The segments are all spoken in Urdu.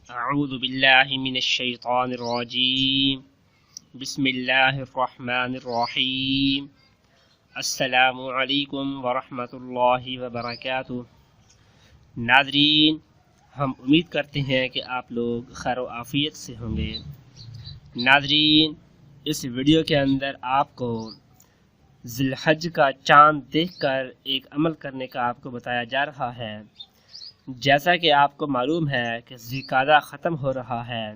اعوذ باللہ من الشیطان الرجیم بسم اللہ الرحمن الرحیم السلام علیکم ورحمۃ اللہ وبرکاتہ۔ ناظرین، ہم امید کرتے ہیں کہ آپ لوگ خیر و عافیت سے ہوں گے۔ ناظرین، اس ویڈیو کے اندر آپ کو ذی الحج کا چاند دیکھ کر ایک عمل کرنے کا آپ کو بتایا جا رہا ہے۔ جیسا کہ آپ کو معلوم ہے کہ ذی القعدہ ختم ہو رہا ہے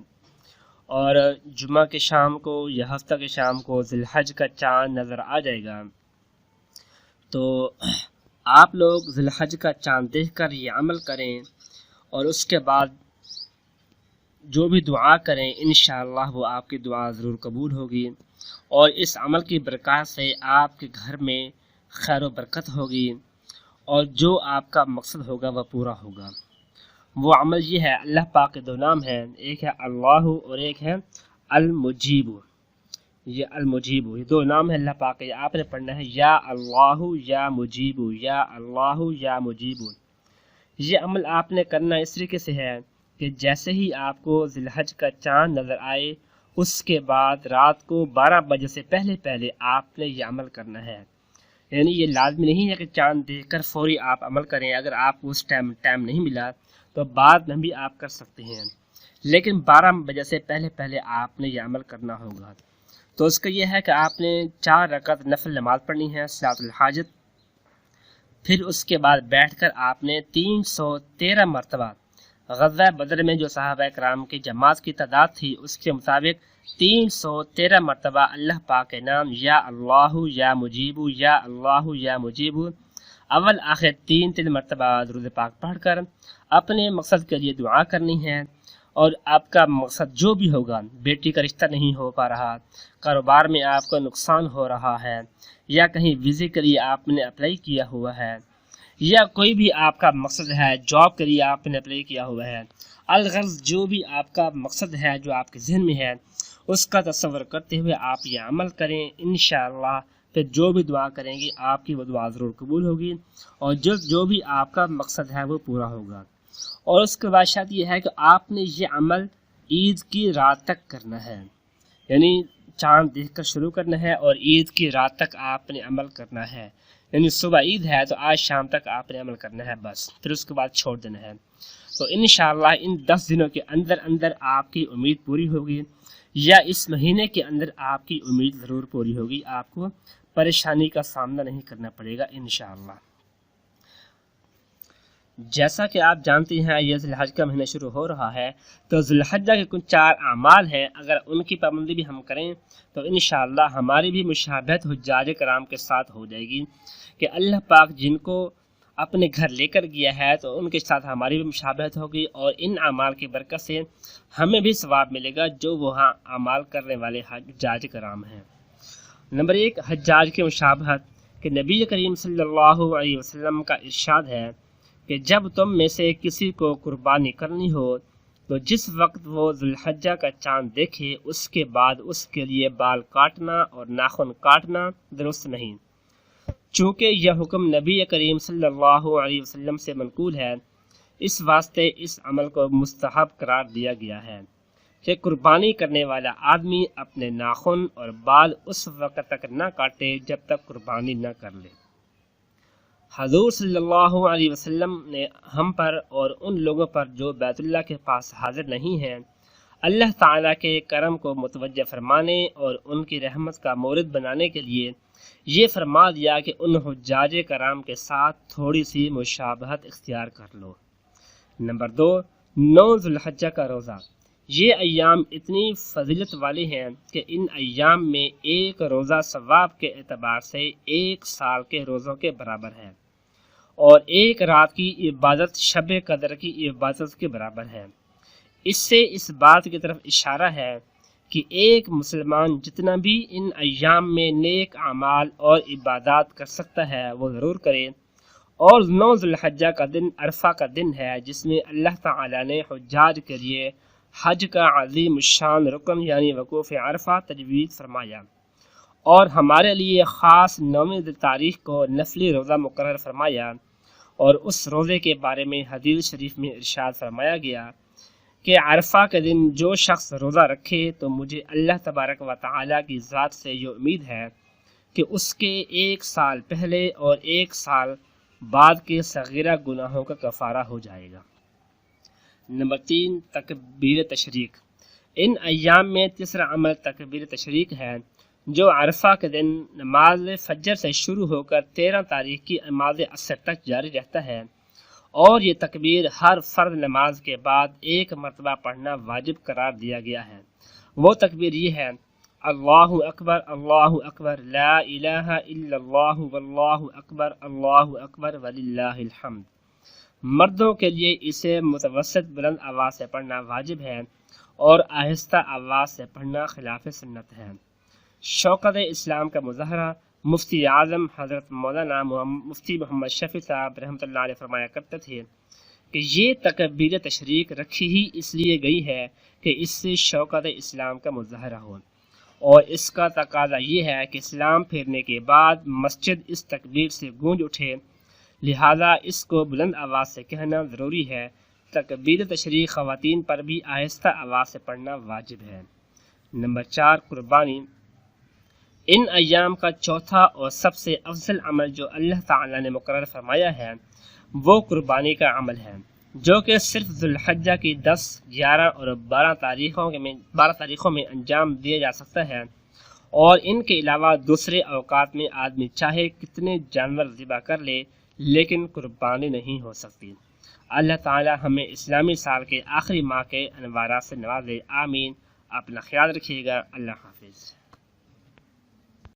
اور جمعہ کے شام کو یا ہفتہ کے شام کو ذی الحج کا چاند نظر آ جائے گا، تو آپ لوگ ذی الحج کا چاند دیکھ کر یہ عمل کریں اور اس کے بعد جو بھی دعا کریں انشاءاللہ وہ آپ کی دعا ضرور قبول ہوگی، اور اس عمل کی برکات سے آپ کے گھر میں خیر و برکت ہوگی اور جو آپ کا مقصد ہوگا وہ پورا ہوگا۔ وہ عمل یہ ہے، اللہ پاک کے دو نام ہیں، ایک ہے اللہ اور ایک ہے المجیب۔ یہ المجیب، یہ دو نام ہیں اللہ پاک کے، آپ نے پڑھنا ہے یا اللہ یا مجیب، یا اللہ یا مجیب۔ یہ عمل آپ نے کرنا اس طریقے سے ہے کہ جیسے ہی آپ کو ذی الحج کا چاند نظر آئے اس کے بعد رات کو 12 بجے سے پہلے آپ نے یہ عمل کرنا ہے۔ یعنی یہ لازمی نہیں ہے کہ چاند دیکھ کر فوری آپ عمل کریں، اگر آپ کو اس ٹائم نہیں ملا تو بعد میں بھی آپ کر سکتے ہیں، لیکن 12 بجے سے پہلے آپ نے یہ عمل کرنا ہوگا۔ تو اس کا یہ ہے کہ آپ نے 4 رکعت نفل نماز پڑھنی ہے صلاۃ الحاجت، پھر اس کے بعد بیٹھ کر آپ نے 313 مرتبہ غزوہ بدر میں جو صحابہ کرام کی جماعت کی تعداد تھی اس کے مطابق 313 مرتبہ اللہ پاک کے نام یا اللہ یا مجیب، یا اللہ یا مجیب، اول آخر 3 مرتبہ درود پاک پڑھ کر اپنے مقصد کے لیے دعا کرنی ہے۔ اور آپ کا مقصد جو بھی ہوگا، بیٹی کا رشتہ نہیں ہو پا رہا، کاروبار میں آپ کو نقصان ہو رہا ہے، یا کہیں ویزے کے لیے آپ نے اپلائی کیا ہوا ہے، یا کوئی بھی آپ کا مقصد ہے، جاب کے لیے آپ نے اپلائی کیا ہوا ہے، الغرض جو بھی آپ کا مقصد ہے جو آپ کے ذہن میں ہے اس کا تصور کرتے ہوئے آپ یہ عمل کریں انشاءاللہ۔ پھر جو بھی دعا کریں گے آپ کی وہ دعا ضرور قبول ہوگی، اور جو بھی آپ کا مقصد ہے وہ پورا ہوگا۔ اور اس کے بعد شرط یہ ہے کہ آپ نے یہ عمل عید کی رات تک کرنا ہے، یعنی چاند دیکھ کر شروع کرنا ہے اور عید کی رات تک آپ نے عمل کرنا ہے، یعنی صبح عید ہے تو آج شام تک آپ نے عمل کرنا ہے بس، پھر اس کے بعد چھوڑ دینا ہے۔ تو انشاءاللہ ان 10 دنوں کے اندر آپ کی امید پوری ہوگی، یا اس مہینے کے اندر آپ کی امید ضرور پوری ہوگی، آپ کو پریشانی کا سامنا نہیں کرنا پڑے گا انشاءاللہ۔ جیسا کہ آپ جانتے ہیں یہ ذی الحج کا مہینہ شروع ہو رہا ہے، تو ذی الحجہ کے کچھ 4 اعمال ہیں، اگر ان کی پابندی بھی ہم کریں تو انشاءاللہ ہماری بھی مشابہت حجاج کرام کے ساتھ ہو جائے گی، کہ اللہ پاک جن کو اپنے گھر لے کر گیا ہے تو ان کے ساتھ ہماری بھی مشابہت ہوگی، اور ان اعمال کی برکت سے ہمیں بھی ثواب ملے گا جو وہاں اعمال کرنے والے حجاج کرام ہیں۔ نمبر 1، حجاج کی مشابہت، کہ نبی کریم صلی اللہ علیہ وسلم کا ارشاد ہے کہ جب تم میں سے کسی کو قربانی کرنی ہو تو جس وقت وہ ذی الحجہ کا چاند دیکھے اس کے بعد اس کے لیے بال کاٹنا اور ناخن کاٹنا درست نہیں، چونکہ یہ حکم نبی کریم صلی اللہ علیہ وسلم سے منقول ہے، اس واسطے اس عمل کو مستحب قرار دیا گیا ہے کہ قربانی کرنے والا آدمی اپنے ناخن اور بال اس وقت تک نہ کاٹے جب تک قربانی نہ کر لے۔ حضور صلی اللہ علیہ وسلم نے ہم پر اور ان لوگوں پر جو بیت اللہ کے پاس حاضر نہیں ہیں اللہ تعالیٰ کے کرم کو متوجہ فرمانے اور ان کی رحمت کا مورد بنانے کے لیے یہ فرما دیا کہ ان حجاج کرام کے ساتھ تھوڑی سی مشابہت اختیار کر لو۔ نمبر 2، 9 ذی الحجہ کا روزہ۔ یہ ایام اتنی فضیلت والے ہیں کہ ان ایام میں ایک روزہ ثواب کے اعتبار سے 1 سال کے روزوں کے برابر ہے، اور ایک رات کی عبادت شب قدر کی عبادت کے برابر ہے۔ اس سے اس بات کی طرف اشارہ ہے کہ ایک مسلمان جتنا بھی ان ایام میں نیک اعمال اور عبادات کر سکتا ہے وہ ضرور کرے۔ اور 9 ذی الحجہ کا دن عرفہ کا دن ہے، جس میں اللہ تعالیٰ نے حجاج کے لیے حج کا عظیم الشان رکن یعنی وقوف عرفہ تجویز فرمایا، اور ہمارے لیے خاص 9 تاریخ کو نفلی روزہ مقرر فرمایا، اور اس روزے کے بارے میں حدیث شریف میں ارشاد فرمایا گیا کہ عرفہ کے دن جو شخص روزہ رکھے تو مجھے اللہ تبارک و تعالیٰ کی ذات سے یہ امید ہے کہ اس کے 1 سال پہلے اور 1 سال بعد کے صغیرہ گناہوں کا کفارہ ہو جائے گا۔ نمبر 3، تکبیر تشریق۔ ان ایام میں تیسرا عمل تکبیر تشریق ہے، جو عرفہ کے دن نماز فجر سے شروع ہو کر 13 تاریخ کی نماز عصر تک جاری رہتا ہے، اور یہ تکبیر ہر فرض نماز کے بعد 1 مرتبہ پڑھنا واجب قرار دیا گیا ہے۔ وہ تکبیر یہ ہے: اللہ اکبر لا الہ الا اللہ واللہ اکبر وللہ الحمد۔ مردوں کے لیے اسے متوسط بلند آواز سے پڑھنا واجب ہے اور آہستہ آواز سے پڑھنا خلاف سنت ہے۔ شوکت اسلام کا مظاہرہ مفتی اعظم حضرت مولانا مفتی محمد شفیع صاحب رحمۃ اللہ علیہ فرمایا کرتے تھے کہ یہ تکبیر تشریق رکھی ہی اس لیے گئی ہے کہ اس سے شوکت اسلام کا مظاہرہ ہو، اور اس کا تقاضا یہ ہے کہ اسلام پھیرنے کے بعد مسجد اس تکبیر سے گونج اٹھے، لہذا اس کو بلند آواز سے کہنا ضروری ہے۔ تکبیر تشریق خواتین پر بھی آہستہ آواز سے پڑھنا واجب ہے۔ نمبر 4، قربانی۔ ان ایام کا چوتھا اور سب سے افضل عمل جو اللہ تعالیٰ نے مقرر فرمایا ہے وہ قربانی کا عمل ہے، جو کہ صرف ذوالحجہ کی 10، 11 اور 12 تاریخوں میں انجام دیا جا سکتا ہے، اور ان کے علاوہ دوسرے اوقات میں آدمی چاہے کتنے جانور ذبح کر لے لیکن قربانی نہیں ہو سکتی۔ اللہ تعالیٰ ہمیں اسلامی سال کے آخری ماہ کے انوارات سے نوازے، آمین۔ اپنا خیال رکھیے گا، اللہ حافظ۔